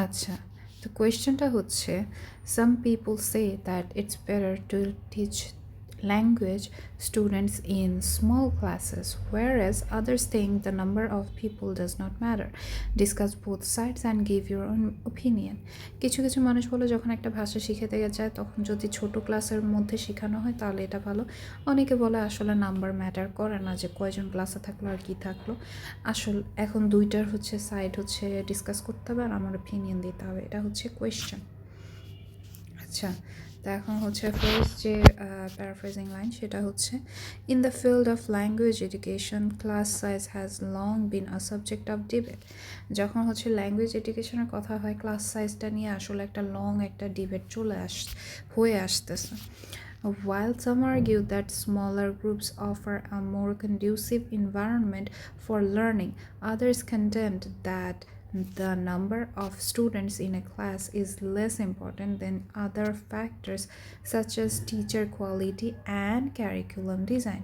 আচ্ছা, তো কোয়েশ্চেনটা হচ্ছে, some people say that it's better to teach language students in small classes, whereas others think the number of people does not matter. Discuss both sides and give your own opinion. কিছু কিছু মানুষ বলে যখন একটা ভাষা শিখাতে যায় তখন যদি ছোট ক্লাসের মধ্যে শেখানো হয় তাহলে এটা ভালো। অনেকে বলে আসলে নাম্বার ম্যাটার করে না, যে কয়জন ক্লাসে থাকলো আর কি থাকলো। এখন দুইটার হচ্ছে সাইড হচ্ছে ডিসকাস করতে হবে আর আমার ওপিনিয়ন দিতে হবে, এটা হচ্ছে কোয়েশ্চেন। আচ্ছা, তো এখন হচ্ছে ফার্স্ট যে প্যারাফ্রেজিং লাইন সেটা হচ্ছে, in the field of language education class size has long bin a subject of debate. যখন হচ্ছে ল্যাঙ্গুয়েজ এডুকেশনের কথা হয় ক্লাস সাইজটা নিয়ে আসলে একটা লং একটা ডিবেট হয়ে আসতেছে। While some argue that smaller groups offer a more conducive environment for learning, others contend that the number of students in a class is less important than other factors such as teacher quality and curriculum design.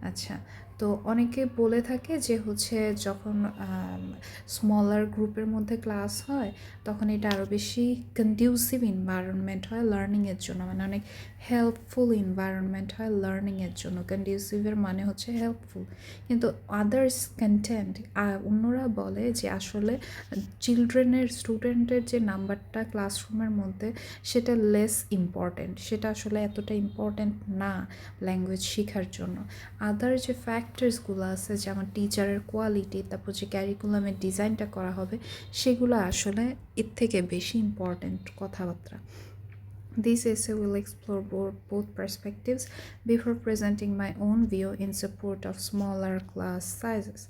আচ্ছা, তো অনেকে বলে থাকে যে হচ্ছে যখন smaller গ্রুপের মধ্যে ক্লাস হয় তখন এটা আরও বেশি কন্ডিউসিভ এনভায়রনমেন্ট হয় লার্নিংয়ের জন্য, মানে অনেক হেল্পফুল এনভায়রনমেন্ট হয় লার্নিংয়ের জন্য। কন্ডিউসিভের মানে হচ্ছে হেল্পফুল। কিন্তু আদার্স কন্টেন্ট অন্যরা বলে যে আসলে স্টুডেন্টের যে নাম্বারটা ক্লাসরুমের মধ্যে সেটা লেস ইম্পর্ট্যান্ট, সেটা আসলে এতটা ইম্পর্ট্যান্ট না ল্যাঙ্গুয়েজ শেখার জন্য। আদার যে ফ্যাক্টরসগুলো আছে যেমন টিচারের কোয়ালিটি, তারপর যে ক্যারিকুলামের ডিজাইনটা করা হবে সেগুলো আসলে এর থেকে বেশি ইম্পর্ট্যান্ট কথাবার্তা। This essay will explore both perspectives before presenting my own view in support of smaller class sizes.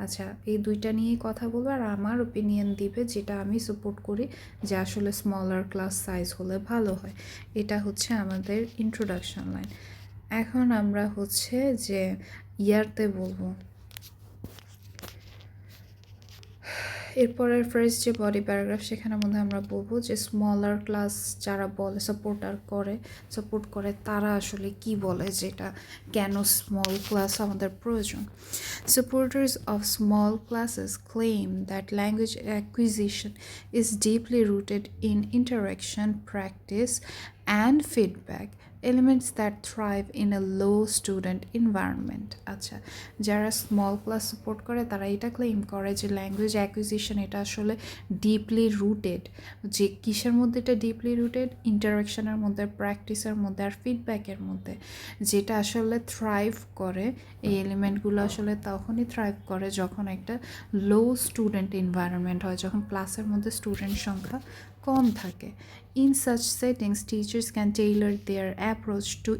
আচ্ছা, এই দুইটা নিয়েই কথা বলবো আর আমার ওপিনিয়ন দিবে যেটা আমি সাপোর্ট করি যে আসলে স্মলার ক্লাস সাইজ হলে ভালো হয়। এটা হচ্ছে আমাদের ইন্ট্রোডাকশন লাইন। এখন আমরা হচ্ছে যে ইয়ারতে বলবো। এরপরের ফার্স্ট যে বডি প্যারাগ্রাফ সেখানের মধ্যে আমরা বলবো যে স্মলার ক্লাস যারা বলে সাপোর্ট করে তারা আসলে কি বলে, যেটা কেন স্মল ক্লাস আমাদের প্রয়োজন। Supporters of small classes claim that language acquisition is deeply rooted in interaction, practice, and feedback, elements that thrive in a low student environment. আচ্ছা, যারা স্মল ক্লাস সাপোর্ট করে তারা এটা ক্লেম করে যে ল্যাঙ্গুয়েজ অ্যাকুইজিশন এটা আসলে ডিপলি রুটেড। যে কিসের মধ্যে এটা ডিপলি রুটেড? ইন্টারাকশনের মধ্যে, প্র্যাকটিসের মধ্যে, আর ফিডব্যাকের মধ্যে, যেটা আসলে থ্রাইভ করে। এই এলিমেন্টগুলো আসলে তখনই থ্রাইভ করে যখন একটা লো স্টুডেন্ট এনভায়রনমেন্ট হয়, যখন ক্লাসের মধ্যে স্টুডেন্ট সংখ্যা কম থাকে। In such settings, teachers can tailor their approach to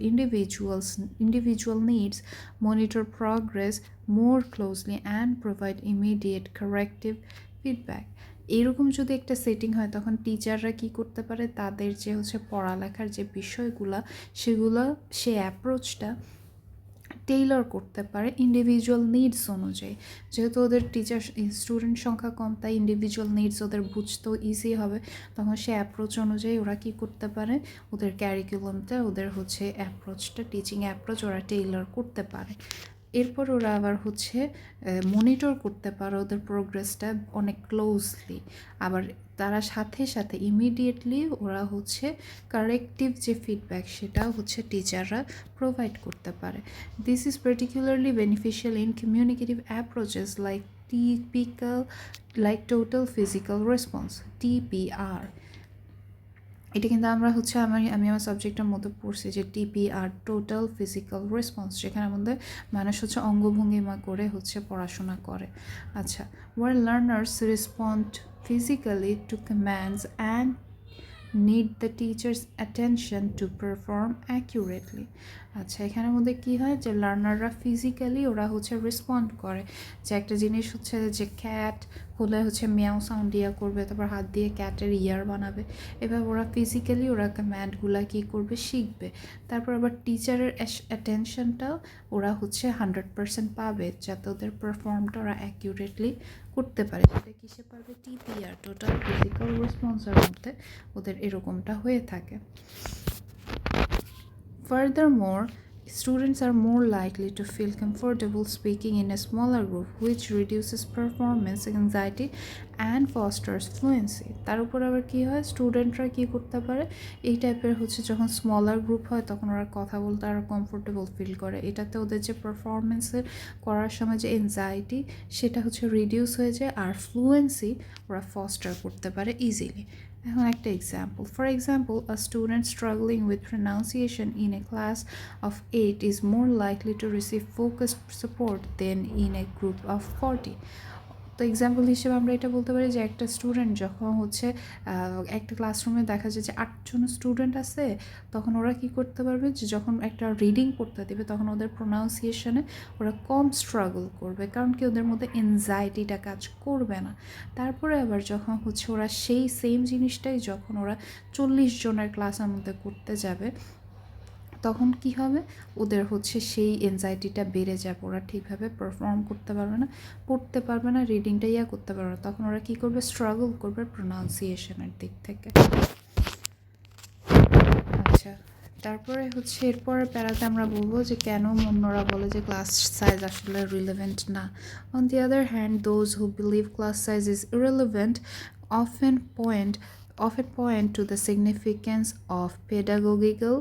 individual needs, monitor progress more closely, and provide immediate corrective feedback. এরকম যদি একটা সেটিং হয় তখন টিচাররা কি করতে পারে, তাদের যে হচ্ছে পড়ালেখার যে বিষয়গুলো সেগুলো সে অ্যাপ্রোচটা টেইলর করতে পারে ইন্ডিভিজুয়াল নিডস অনুযায়ী। যেহেতু ওদের স্টুডেন্ট সংখ্যা কম, তাই ইন্ডিভিজুয়াল নিডস ওদের বুঝতেও ইজি হবে। তখন সে অ্যাপ্রোচ অনুযায়ী ওরা কী করতে পারে, ওদের ক্যারিকুলামটা, ওদের হচ্ছে অ্যাপ্রোচটা, টিচিং অ্যাপ্রোচ ওরা টেইলর করতে পারে। এরপর ওরা আবার হচ্ছে মনিটর করতে পারে ওদের প্রোগ্রেসটা অনেক ক্লোজলি। আবার তারা সাথে সাথে ইমিডিয়েটলি ওরা হচ্ছে কারেক্টিভ যে ফিডব্যাক সেটাও হচ্ছে টিচাররা প্রোভাইড করতে পারে। This is particularly beneficial in communicative approaches like total physical response, TPR। এটা কিন্তু আমরা হচ্ছে আমি আমার সাবজেক্টের মধ্যে পড়ছি যে TPR, টোটাল ফিজিক্যাল রেসপন্স, যেখানের মধ্যে মানুষ হচ্ছে অঙ্গভঙ্গিমা করে হচ্ছে পড়াশোনা করে। আচ্ছা, where learners respond physically to commands and need the teacher's attention to perform accurately. আচ্ছা, এখানের মধ্যে কি হয় যে লার্নাররা ফিজিক্যালি ওরা হচ্ছে রেসপন্ড করে, যে একটা জিনিস হচ্ছে যে ক্যাট হলে হচ্ছে মিয়াও সাউন্ড দিয়া করবে, তারপর হাত দিয়ে ক্যাটের ইয়ার বানাবে। এবার ওরা ফিজিক্যালি ওরা কম্যান্ডগুলো কী করবে, শিখবে। তারপর আবার টিচারের অ্যাটেনশনটাও ওরা হচ্ছে 100% পাবে, যাতে ওদের পারফর্মটা ওরা অ্যাকিউরেটলি করতে পারে। সেটা কিসে পারবে? TPR, টোটাল ফিজিক্যাল রেসপন্সের মধ্যে ওদের এরকমটা হয়ে থাকে। Furthermore, Students are more likely to feel comfortable speaking in a smaller group, which reduces performance anxiety and fosters fluency. তার উপর আবার কী হয়, স্টুডেন্টরা কী করতে পারে, এই টাইপের হচ্ছে যখন স্মলার গ্রুপ হয় তখন ওরা কথা বলতে আরও কমফোর্টেবল ফিল করে। এটাতে ওদের যে পারফরমেন্সের করার সময় যে এনজাইটি সেটা হচ্ছে রিডিউস হয়ে যায়, আর ফ্লুয়েন্সি ওরা ফস্টার করতে পারে ইজিলি। এখন একটা example, for example, a student struggling with pronunciation in a class of 8 is more likely to receive focused support than in a group of 40. তো এক্সাম্পল হিসেবে আমরা এটা বলতে পারি যে একটা স্টুডেন্ট যখন হচ্ছে একটা ক্লাসরুমে দেখা যায় যে 8জন স্টুডেন্ট আছে, তখন ওরা কি করতে পারবে, যে যখন একটা রিডিং পড়তে দেবে তখন ওদের প্রোনাউন্সিয়েশনে ওরা কম স্ট্রাগল করবে, কারণ কি ওদের মধ্যে এনজাইটিটা কাজ করবে না। তারপরে আবার যখন হচ্ছে ওরা সেই সেম জিনিসটাই যখন ওরা 40 জনের ক্লাসের মধ্যে করতে যাবে, তখন কি হবে, ওদের হচ্ছে সেই এনজাইটিটা বেড়ে যাবে, ওরা ঠিকভাবে পারফর্ম করতে পারবে না, পড়তে পারবে না, রিডিংটা করতে পারবে না, তখন ওরা কী করবে, স্ট্রাগল করবে প্রোনাউন্সিয়েশনের দিক থেকে। আচ্ছা, তারপরে হচ্ছে এরপরে প্যারাতে আমরা বলবো যে কেন অন্যরা বলে যে ক্লাস সাইজ আসলে রিলেভেন্ট না। On the other hand, those who believe class size is irrelevant often point to the significance of pedagogical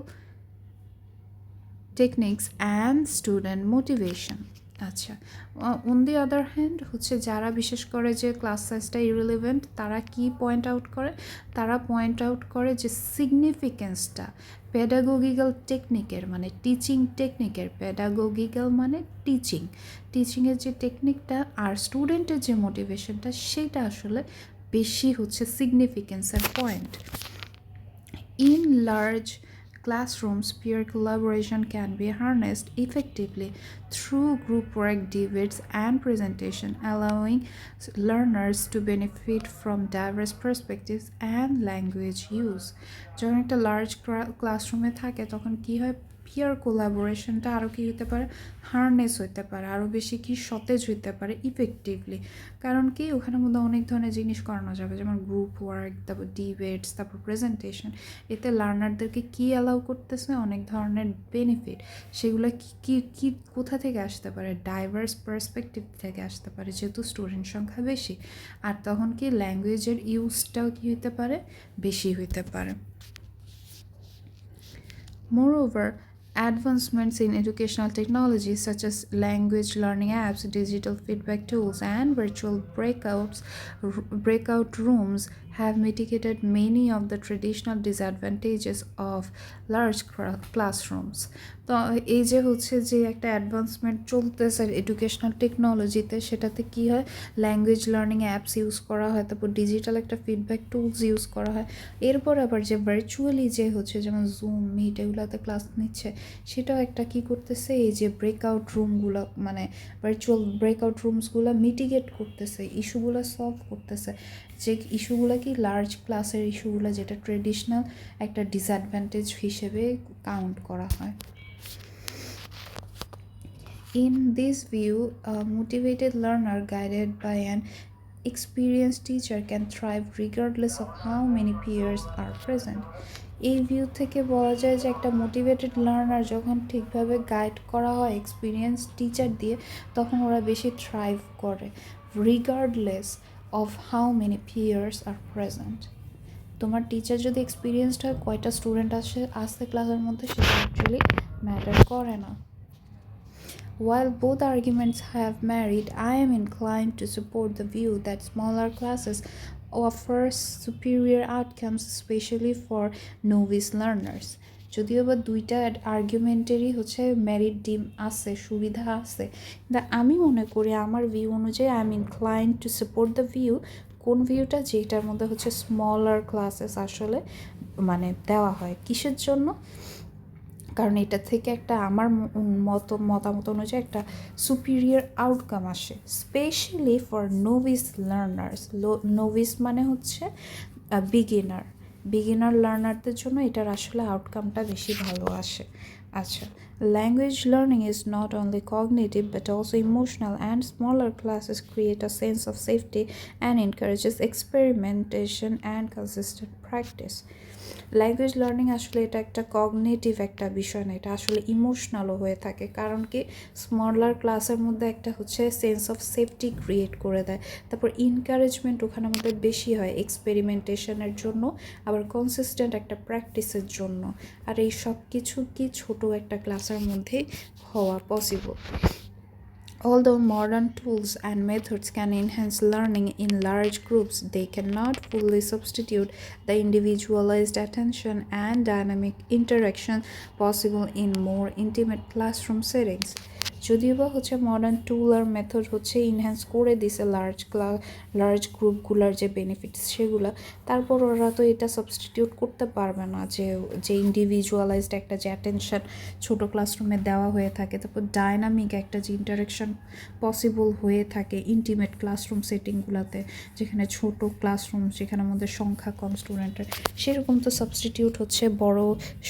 techniques and student motivation. আচ্ছা, অন দি আদার হ্যান্ড হচ্ছে যারা বিশেষ করে যে ক্লাস সাইজটা ইররিলেভেন্ট, তারা কি পয়েন্ট আউট করে, তারা পয়েন্ট আউট করে যে সিগনিফিকেন্সটা পেডাগোগিক্যাল টেকনিকের, মানে টিচিং টেকনিকের, পেডাগোগিক্যাল মানে টিচিংয়ের যে টেকনিকটা আর স্টুডেন্টের যে মোটিভেশনটা, সেটা আসলে বেশি হচ্ছে সিগনিফিকেন্সের point. In large classrooms, peer collaboration can be harnessed effectively through group work, debates, and presentation, allowing learners to benefit from diverse perspectives and language use. যখন একটা লার্জ ক্লাসরুমে থাকে তখন কি হয়, পিয়ার কোলাবোরেশনটা আরও কী হতে পারে, হারনেস হতে পারে, আরও বেশি কি সতেজ হইতে পারে ইফেক্টিভলি। কারণ কি, ওখানের মধ্যে অনেক ধরনের জিনিস করানো যাবে, যেমন গ্রুপ ওয়ার্ক, তারপর ডিবেটস, তারপর প্রেজেন্টেশন। এতে লার্নারদেরকে কী অ্যালাউ করতেছে, অনেক ধরনের বেনিফিট। সেগুলো কি কি কোথা থেকে আসতে পারে, ডাইভার্স পার্সপেক্টিভ থেকে আসতে পারে, যেহেতু স্টুডেন্ট সংখ্যা বেশি। আর তখন কি ল্যাঙ্গুয়েজের ইউজটাও কী হইতে পারে, বেশি হইতে পারে। Moreover, advancements in educational technology such as language learning apps, digital feedback tools, and virtual breakout rooms have mitigated many of the traditional disadvantages of large classrooms. তো এই যে হচ্ছে যে একটা অ্যাডভান্সমেন্ট চলতেছে এডুকেশনাল টেকনোলজিতে, সেটাতে কি হয়, ল্যাঙ্গুয়েজ লার্নিং অ্যাপস ইউজ করা হয়, তারপর ডিজিটাল একটা ফিডব্যাক টুলস ইউজ করা হয়। এরপর আবার যে ভার্চুয়ালি যে হচ্ছে যেমন জুম, মিট, এগুলোতে ক্লাস নিচ্ছে, সেটাও একটা কি করতেছে, এই যে ব্রেকআউট রুমগুলো, মানে ভার্চুয়াল ব্রেকআউট রুমসগুলো মিটিগেট করতেছে, ইস্যুগুলো সলভ করতেছে, যে ইস্যুগুলো কি লার্জ ক্লাসের ইস্যুগুলো, যেটা ট্রেডিশনাল একটা ডিসঅ্যাডভান্টেজ হিসেবে কাউন্ট করা হয়। In this view, a motivated learner guided by an experienced teacher can thrive regardless of how many peers are present. এই ভিউ থেকে বলা যায় যে একটা মোটিভেটেড লার্নার যখন ঠিকভাবে গাইড করা হয় এক্সপিরিয়েন্স টিচার দিয়ে, তখন ওরা বেশি থ্রাইভ করে regardless of how many peers are present. তোমার টিচার যদি এক্সপিরিয়েন্সড হয়, কয়টা স্টুডেন্ট আসছে ক্লাসের মধ্যে, সেটা অ্যাকচুয়ালি ম্যাটার করে না। While both arguments have merit, I am inclined to support the view that smaller classes offer superior outcomes, especially for novice learners. যদিও বা দুইটা আর্গুমেন্টেরই হচ্ছে মেরিট ডিম আছে, সুবিধা আছে, কিন্তু আমি মনে করি আমার ভিউ অনুযায়ী I am inclined to support the view. কোন ভিউটা, যেটার মধ্যে হচ্ছে স্মলার ক্লাসেস আসলে মানে দেওয়া হয়, কিসের জন্য, কারণ এটা থেকে একটা আমার মতামত অনুযায়ী একটা সুপিরিয়র আউটকাম আসে, specially for novice learners. Novice মানে হচ্ছে বিগিনার লার্নারদের জন্য এটার আসলে আউটকামটা বেশি ভালো আসে। আচ্ছা, Language learning is not only cognitive but also emotional, and smaller classes create a sense of safety and encourages experimentation and consistent practice. Language learning আসলে এটা একটা কগনিটিভ একটা বিষয় না, এটা আসলে ইমোশনালও হয়ে থাকে। কারণ কি, স্মলার ক্লাসের মধ্যে একটা হচ্ছে সেন্স অফ সেফটি ক্রিয়েট করে দেয়, তারপর ইনকারেজমেন্ট ওখানে মধ্যে বেশি হয় এক্সপেরিমেন্টেশনের জন্য, আবার কনসিস্টেন্ট একটা প্র্যাকটিসের জন্য। আর এই সব কিছু কি ছোটো একটা ক্লাসের মধ্যেই হওয়া possible. Although modern tools and methods can enhance learning in large groups, they cannot fully substitute the individualized attention and dynamic interaction possible in more intimate classroom settings. যদিও বা হচ্ছে মডার্ন টুল আর মেথড হচ্ছে ইনহ্যান্স করে দিছে large গ্রুপগুলোর যে benefits সেগুলো, তারপর ওরা তো এটা সাবস্টিটিউট করতে পারবে না যে ইন্ডিভিজুয়ালাইজড একটা যে অ্যাটেনশন ছোটো ক্লাসরুমে দেওয়া হয়ে থাকে, তারপর ডাইনামিক একটা যে ইন্টারাকশন পসিবল হয়ে থাকে ইন্টিমেট ক্লাসরুম সেটিংগুলোতে, যেখানে ছোট ক্লাসরুম, যেখানের মধ্যে সংখ্যা কম স্টুডেন্টের, সেরকম তো সাবস্টিটিউট হচ্ছে বড়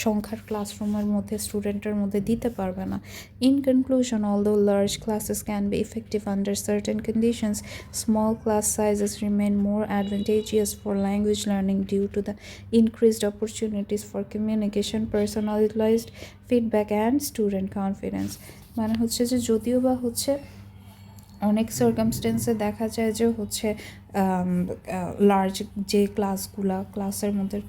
সংখ্যার ক্লাসরুমের মধ্যে স্টুডেন্টের মধ্যে দিতে পারবে না। In conclusion, although large classes can be effective under certain conditions, small class sizes remain more advantageous for language learning due to the increased opportunities for communication, personalized feedback and student confidence. মানে হচ্ছে যে যদিও বা হচ্ছে অনেক সার্কামস্টেন্সে দেখা যায় যে হচ্ছে লার্জ যে ক্লাসের মধ্যে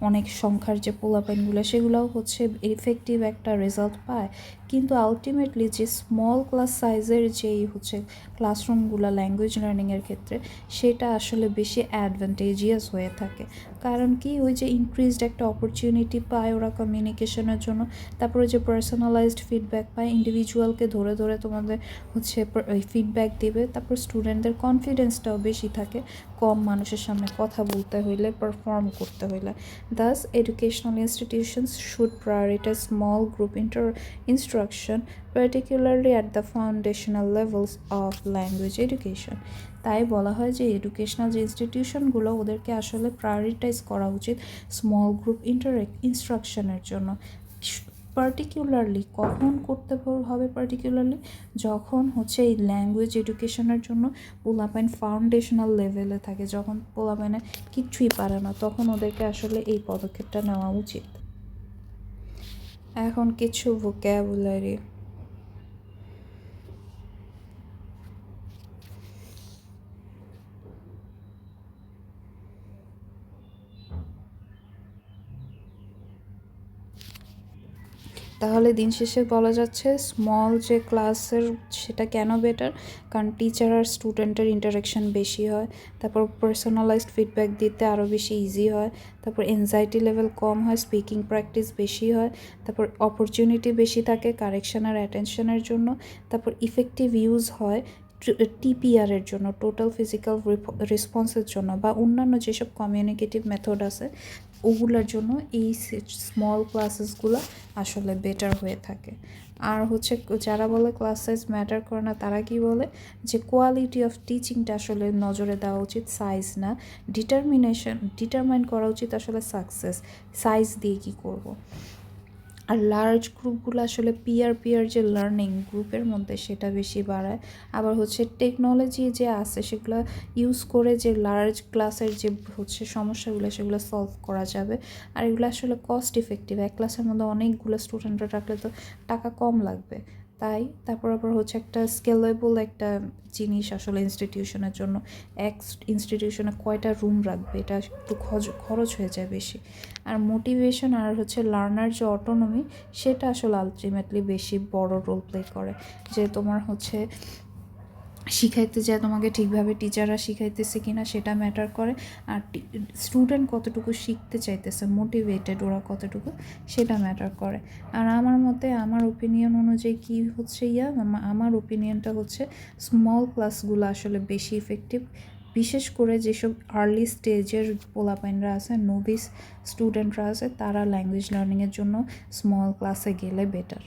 অনেক সংখ্যার যে পোলাপাইনগুলো সেগুলোও হচ্ছে এফেক্টিভ একটা রেজাল্ট পায়, কিন্তু আলটিমেটলি যে স্মল ক্লাস সাইজের যেই হচ্ছে ক্লাসরুমগুলো ল্যাঙ্গুয়েজ লার্নিংয়ের ক্ষেত্রে সেটা আসলে বেশি অ্যাডভান্টেজিয়াস হয়ে থাকে। কারণ কি, ওই যে ইনক্রিজড একটা অপরচুনিটি পায় ওরা কমিউনিকেশনের জন্য, তারপরে যে পার্সোনালাইজড ফিডব্যাক পায়, ইন্ডিভিজুয়ালকে ধরে ধরে তোমাদের হচ্ছে ফিডব্যাক দেবে, তারপর স্টুডেন্টদের কনফিডেন্সটাও বেশি থাকে কম মানুষের সামনে কথা বলতে হইলে, পারফর্ম করতে হইলে। Thus, educational institutions should prioritize small group instruction, particularly at the foundational levels of language education. তাই বলা হয় যে এডুকেশনাল যে ইনস্টিটিউশনগুলো ওদেরকে আসলে প্রায়োরিটাইজ করা উচিত স্মল গ্রুপ ইনস্ট্রাকশনের জন্য। পার্টিকুলারলি কখন করতে হবে, পার্টিকুলারলি যখন হচ্ছে এই ল্যাঙ্গুয়েজ এডুকেশনের জন্য পোলাপাইন ফাউন্ডেশনাল লেভেলে থাকে, যখন পোলাপাইনে কিচ্ছুই পারে না, তখন ওদেরকে আসলে এই পদক্ষেপটা নেওয়া উচিত। এখন কিছু ভোক্যাবুলারি। তাহলে দিন শেষে বলা যাচ্ছে স্মল যে ক্লাসের সেটা কেন বেটার, কারণ টিচার আর স্টুডেন্টের ইন্টারাকশান বেশি হয়, তারপর পার্সোনালাইজড ফিডব্যাক দিতে আরও বেশি ইজি হয়, তারপর এনজাইটি লেভেল কম হয়, স্পিকিং প্র্যাকটিস বেশি হয়, তারপর অপরচুনিটি বেশি থাকে কারেকশন আর অ্যাটেনশনের জন্য, তারপর ইফেক্টিভ ইউজ হয় টিপিআরের জন্য, টোটাল ফিজিক্যাল রেসপন্সের জন্য, বা অন্যান্য যেসব কমিউনিকেটিভ মেথড আছে ওগুলোর জন্য এই স্মল ক্লাসেসগুলো আসলে বেটার হয়ে থাকে। আর হচ্ছে যারা বলে ক্লাস সাইজ ম্যাটার করে না, তারা কি বলে যে কোয়ালিটি অফ টিচিংটা আসলে নজরে দেওয়া উচিত, সাইজ না। ডিটারমাইন করা উচিত আসলে সাকসেস, সাইজ দিয়ে কি করব। আর লার্জ গ্রুপগুলো আসলে পিয়ার যে লার্নিং গ্রুপের মধ্যে সেটা বেশি বাড়ায়। আবার হচ্ছে টেকনোলজি যে আছে সেগুলো ইউজ করে যে লার্জ ক্লাসের যে হচ্ছে সমস্যাগুলো সেগুলো সলভ করা যাবে। আর এগুলো আসলে কস্ট ইফেক্টিভ, এক ক্লাসের মধ্যে অনেকগুলো স্টুডেন্টরা রাখলে তো টাকা কম লাগবে। তাই তারপর আবার হচ্ছে একটা স্কেলেবল একটা জিনিস আসলে ইনস্টিটিউশনের জন্য, এক ইনস্টিটিউশনে কয়টা রুম রাখবে এটা একটু খরচ হয়ে যায় বেশি। আর মোটিভেশন আর হচ্ছে লার্নার যে অটোনমি সেটা আসলে আলটিমেটলি বেশি বড় রোল প্লে করে, যে তোমার হচ্ছে শিখাইতে যায় তোমাকে ঠিকভাবে টিচাররা শিখাইতেছে কিনা সেটা ম্যাটার করে, আর স্টুডেন্ট কতটুকু শিখতে চাইতেছে, মোটিভেটেড ওরা কতটুকু, সেটা ম্যাটার করে। আর আমার মতে, আমার ওপিনিয়ন অনুযায়ী কি হচ্ছে আমার ওপিনিয়নটা হচ্ছে স্মল ক্লাসগুলো আসলে বেশি ইফেক্টিভ, বিশেষ করে যেসব আর্লি স্টেজের পোলাপাইনরা আছে, নোভিস স্টুডেন্টরা আছে, তারা ল্যাঙ্গুয়েজ লার্নিংয়ের জন্য স্মল ক্লাসে গেলে বেটার।